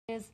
is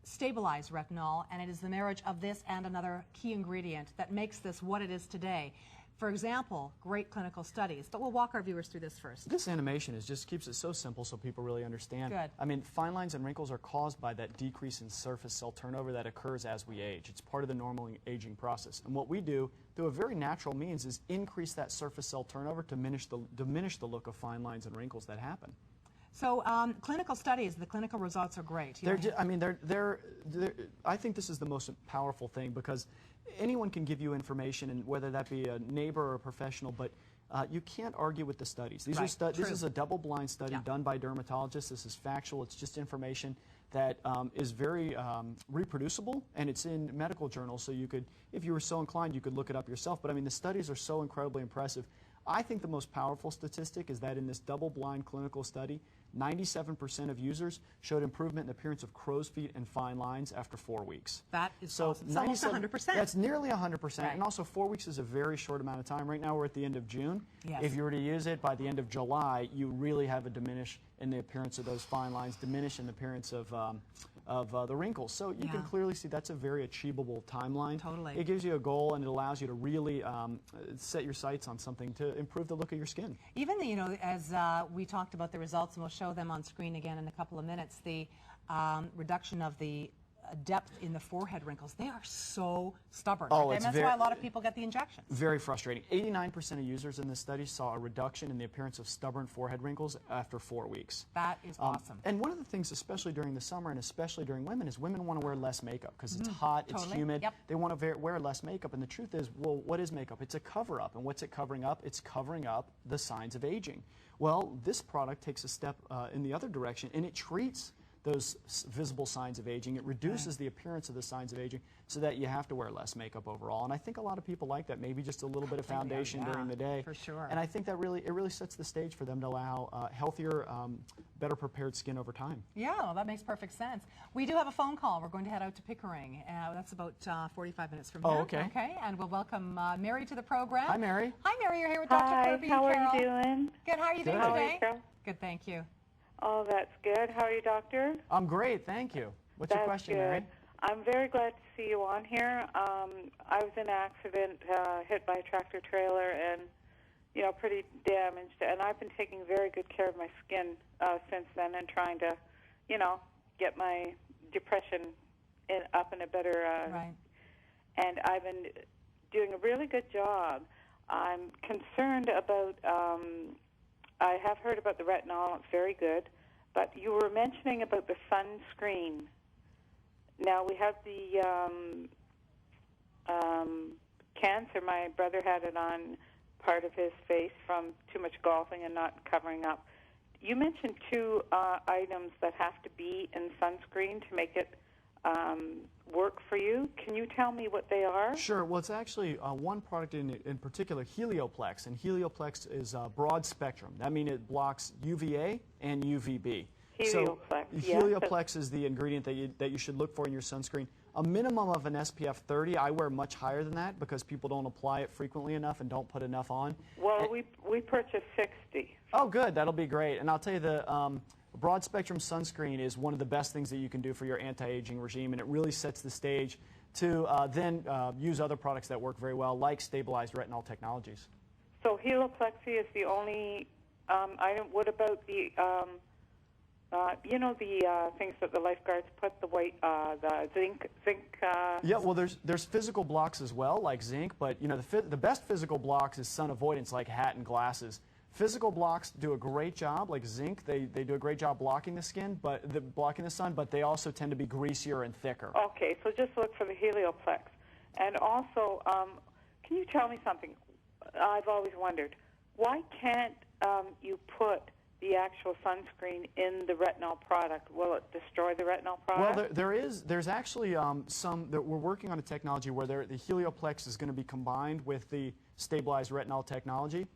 stabilized retinol, and it is the marriage of this and another key ingredient that makes this what it is today. For example, great clinical studies, but we'll walk our viewers through this first. This animation just keeps it so simple so people really understand. Good. I mean, fine lines and wrinkles are caused by that decrease in surface cell turnover that occurs as we age. It's part of the normal aging process. And what we do, through a very natural means, is increase that surface cell turnover to diminish the look of fine lines and wrinkles that happen. So clinical studies, the clinical results are great. I think this is the most powerful thing because anyone can give you information, and whether that be a neighbor or a professional, but you can't argue with the studies. These are this is a double-blind study done by dermatologists. This is factual. It's just information that is very reproducible, and it's in medical journals, so you could, if you were so inclined, you could look it up yourself. But I mean, the studies are so incredibly impressive. I think the most powerful statistic is that in this double-blind clinical study, 97% of users showed improvement in the appearance of crow's feet and fine lines after 4 weeks. That is awesome. It's almost 100%. That's nearly 100%. Right. And also 4 weeks is a very short amount of time. Right now we're at the end of June. Yes. If you were to use it by the end of July, you really have a diminish in the appearance of those fine lines, diminish in the appearance of the wrinkles. So you can clearly see that's a very achievable timeline. Totally. It gives you a goal, and it allows you to really set your sights on something to improve the look of your skin. Even, you know, as we talked about the results, and we'll show them on screen again in a couple of minutes, the reduction of the depth in the forehead wrinkles. They are so stubborn. Oh, and that's why a lot of people get the injections. Very frustrating. 89% of users in this study saw a reduction in the appearance of stubborn forehead wrinkles after 4 weeks. That is awesome. And one of the things, especially during the summer and especially during women, is women want to wear less makeup because it's hot, it's humid. Yep. They want to wear less makeup. And the truth is, well, what is makeup? It's a cover-up. And what's it covering up? It's covering up the signs of aging. Well, this product takes a step in the other direction, and it treats those visible signs of aging. It reduces the appearance of the signs of aging so that you have to wear less makeup overall. And I think a lot of people like that, maybe just a little bit of foundation during the day. For sure. And I think that it really sets the stage for them to allow healthier, better prepared skin over time. Yeah, well, that makes perfect sense. We do have a phone call. We're going to head out to Pickering. That's about 45 minutes from here. Oh, okay. Okay, and we'll welcome Mary to the program. Hi, Mary. Hi, Mary. You're here with Dr. Kirby. How and Carol. are you doing? Good. How are you doing How today? are you, Carol? Good, thank you. Oh, that's good. How are you, doctor? I'm great, thank you. What's your question, Mary? I'm very glad to see you on here. I was in an accident, hit by a tractor trailer, and, you know, pretty damaged. And I've been taking very good care of my skin since then and trying to, you know, get my depression up in a better... Right. And I've been doing a really good job. I'm concerned about... I have heard about the retinol. It's very good. But you were mentioning about the sunscreen. Now, we have the cancer. My brother had it on part of his face from too much golfing and not covering up. You mentioned two items that have to be in sunscreen to make it work for you. Can you tell me what they are? Sure. Well, it's actually one product in particular, Helioplex. And Helioplex is broad spectrum. That means it blocks UVA and UVB. Helioplex, so Helioplex is the ingredient that you should look for in your sunscreen. A minimum of an SPF 30. I wear much higher than that because people don't apply it frequently enough and don't put enough on. Well, we purchased 60. Oh, good. That'll be great. And I'll tell you, the broad spectrum sunscreen is one of the best things that you can do for your anti-aging regime, and it really sets the stage to then use other products that work very well, like stabilized retinol technologies. So Helioplex is the only item. What about the you know, the things that the lifeguards put, the white, the zinc. Yeah, well, there's physical blocks as well, like zinc, but you know, the best physical blocks is sun avoidance, like hat and glasses. Physical blocks do a great job, like zinc. They do a great job blocking the skin, blocking the sun, but they also tend to be greasier and thicker. Okay, so just look for the Helioplex. And also, can you tell me something? I've always wondered, why can't you put the actual sunscreen in the retinol product? Will it destroy the retinol product? Well, there's actually some that we're working on a technology where the Helioplex is going to be combined with the stabilized retinol technology.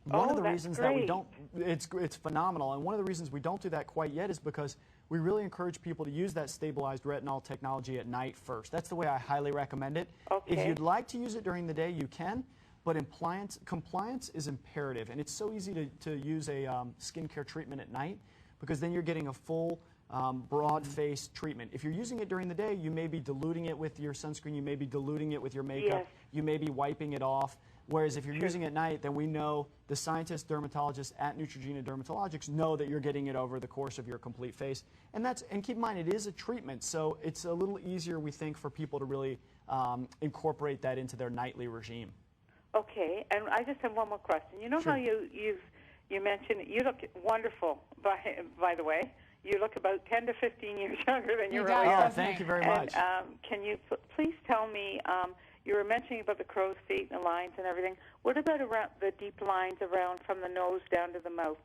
One of the reasons that we don't, it's phenomenal, and one of the reasons we don't do that quite yet is because we really encourage people to use that stabilized retinol technology at night first. That's the way I highly recommend it. Okay. If you'd like to use it during the day, you can, but compliance is imperative, and it's so easy to use a skincare treatment at night because then you're getting a full broad-face treatment. If you're using it during the day, you may be diluting it with your sunscreen, you may be diluting it with your makeup, you may be wiping it off. Whereas if you're using it at night, then we know, the scientists, dermatologists at Neutrogena Dermatologics know that you're getting it over the course of your complete face. And keep in mind, it is a treatment, so it's a little easier, we think, for people to really incorporate that into their nightly regime. Okay, and I just have one more question. You know how you mentioned, you look wonderful, by the way. You look about 10 to 15 years younger than you really are. Oh, thank you very much. Can you please tell me, you were mentioning about the crow's feet and the lines and everything. What about around the deep lines around from the nose down to the mouth?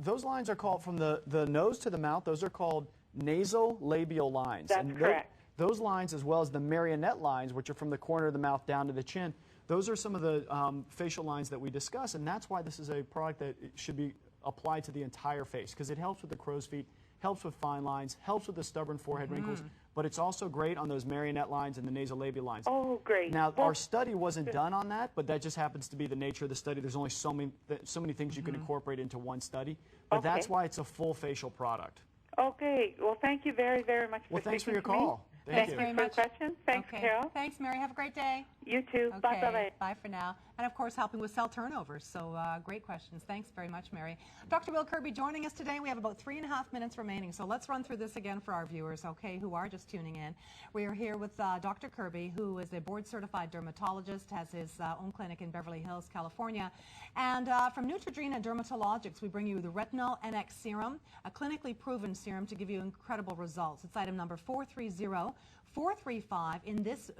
Those lines are called, from the nose to the mouth, those are called nasolabial lines. That's correct. Those lines, as well as the marionette lines, which are from the corner of the mouth down to the chin, those are some of the facial lines that we discuss, and that's why this is a product that should be applied to the entire face, because it helps with the crow's feet, helps with fine lines, helps with the stubborn forehead wrinkles, but it's also great on those marionette lines and the nasolabial lines. Oh, great. Now, our study wasn't done on that, but that just happens to be the nature of the study. There's only so many things you can incorporate into one study, but that's why it's a full facial product. Okay. Well, thank you very, very much for thanks for your call. Thank you very much. Question. Thanks, Carol. Thanks, Mary. Have a great day. You too. Okay. Bye-bye. Bye for now. And, of course, helping with cell turnovers. So great questions. Thanks very much, Mary. Dr. Will Kirby joining us today. We have about 3.5 minutes remaining. So let's run through this again for our viewers, okay, who are just tuning in. We are here with Dr. Kirby, who is a board-certified dermatologist, has his own clinic in Beverly Hills, California. And from Neutrogena Dermatologics, we bring you the Retinol NX Serum, a clinically proven serum to give you incredible results. It's item number 435 in this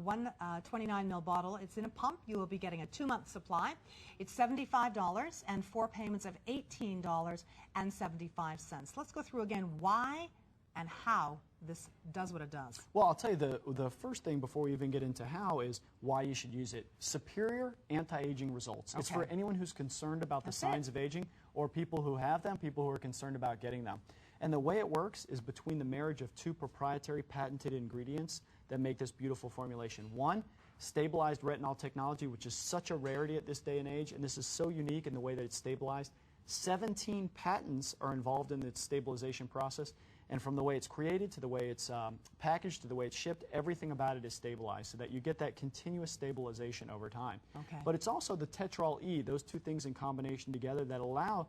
129 ml bottle. It's in a pump. You will be getting a 2-month supply. It's $75 and 4 payments of $18.75. Let's go through again why and how this does what it does. Well, I'll tell you, the first thing before we even get into how is why you should use it. Superior anti-aging results. Okay. It's for anyone who's concerned about the signs of aging, or people who have them, people who are concerned about getting them. And the way it works is between the marriage of 2 proprietary patented ingredients that make this beautiful formulation. One, stabilized retinol technology, which is such a rarity at this day and age, and this is so unique in the way that it's stabilized. 17 patents are involved in its stabilization process, and from the way it's created to the way it's packaged to the way it's shipped, everything about it is stabilized so that you get that continuous stabilization over time. Okay. But it's also the Tetrol E, those two things in combination together, that allow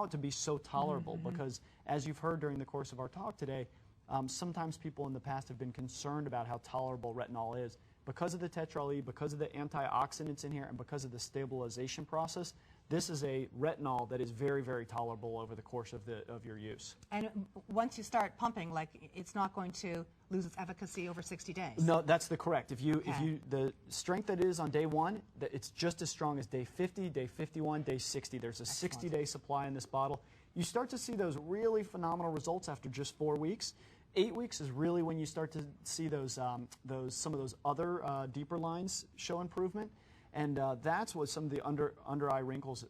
it to be so tolerable, because as you've heard during the course of our talk today, sometimes people in the past have been concerned about how tolerable retinol is. Because of the Tetrol E, because of the antioxidants in here, and because of the stabilization process, this is a retinol that is very, very tolerable over the course of your use. And once you start pumping, like, it's not going to lose its efficacy over 60 days. No, that's correct. The strength that it is on day 1, it's just as strong as day 50, day 51, day 60. There's a 60-day supply in this bottle. You start to see those really phenomenal results after just 4 weeks. 8 weeks is really when you start to see some of those other deeper lines show improvement. And that's what some of the under-eye wrinkles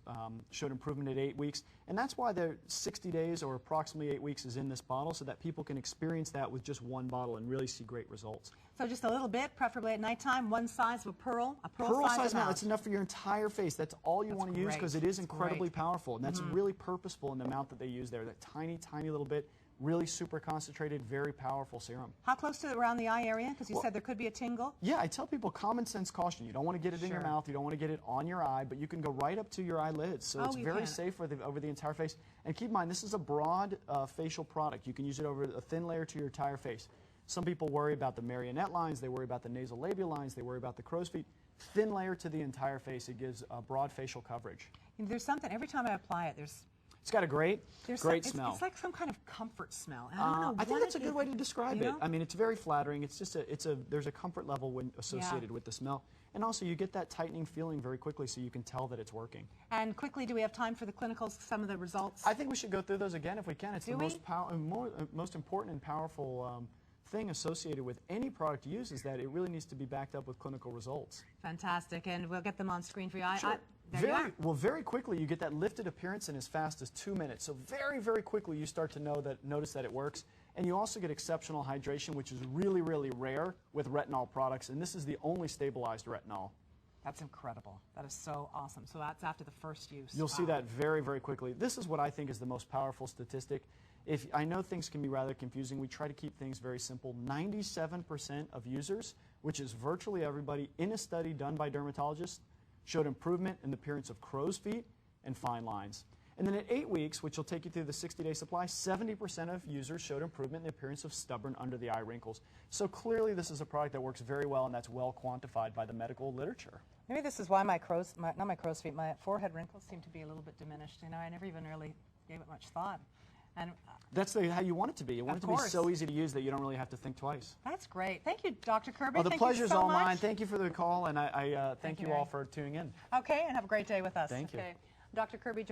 showed improvement at 8 weeks. And that's why the 60 days or approximately 8 weeks is in this bottle, so that people can experience that with just one bottle and really see great results. So just a little bit, preferably at nighttime, one size of a pearl size amount. That's enough for your entire face. That's all you want to use, because it is incredibly powerful. And that's really purposeful in the amount that they use there, that tiny, tiny little bit. Really super concentrated, very powerful serum. How close to around the eye area? Because you said there could be a tingle. Yeah, I tell people common sense caution. You don't want to get it in your mouth. You don't want to get it on your eye, but you can go right up to your eyelids. So it's very safe over the entire face. And keep in mind, this is a broad facial product. You can use it over a thin layer to your entire face. Some people worry about the marionette lines. They worry about the nasolabial lines. They worry about the crow's feet. Thin layer to the entire face. It gives broad facial coverage. There's something, every time I apply it, it's got a great smell. It's like some kind of comfort smell. And I don't know I think that's a good way to describe it. I mean, it's very flattering. It's just there's a comfort level associated with the smell. And also, you get that tightening feeling very quickly, so you can tell that it's working. And quickly, do we have time for the clinicals, some of the results? I think we should go through those again if we can. It's the most important and powerful thing associated with any product you use, is that it really needs to be backed up with clinical results. Fantastic. And we'll get them on screen for you. Sure. Very quickly, you get that lifted appearance in as fast as 2 minutes. So very, very quickly, you start to notice that it works. And you also get exceptional hydration, which is really, really rare with retinol products. And this is the only stabilized retinol. That's incredible. That is so awesome. So that's after the first use. You'll see that very, very quickly. This is what I think is the most powerful statistic. I know things can be rather confusing. We try to keep things very simple. 97% of users, which is virtually everybody, in a study done by dermatologists, showed improvement in the appearance of crow's feet and fine lines. And then at 8 weeks, which will take you through the 60-day supply, 70% of users showed improvement in the appearance of stubborn under-the-eye wrinkles. So clearly this is a product that works very well, and that's well quantified by the medical literature. Maybe this is why my forehead wrinkles seem to be a little bit diminished. You know, I never even really gave it much thought. And that's how you want it to be. You want it to be so easy to use that you don't really have to think twice. That's great. Thank you, Dr. Kirby. Oh, the pleasure's all mine. Much. Thank you for the call, and I thank you all for tuning in. Okay, and have a great day with us. Thank you. Dr. Kirby,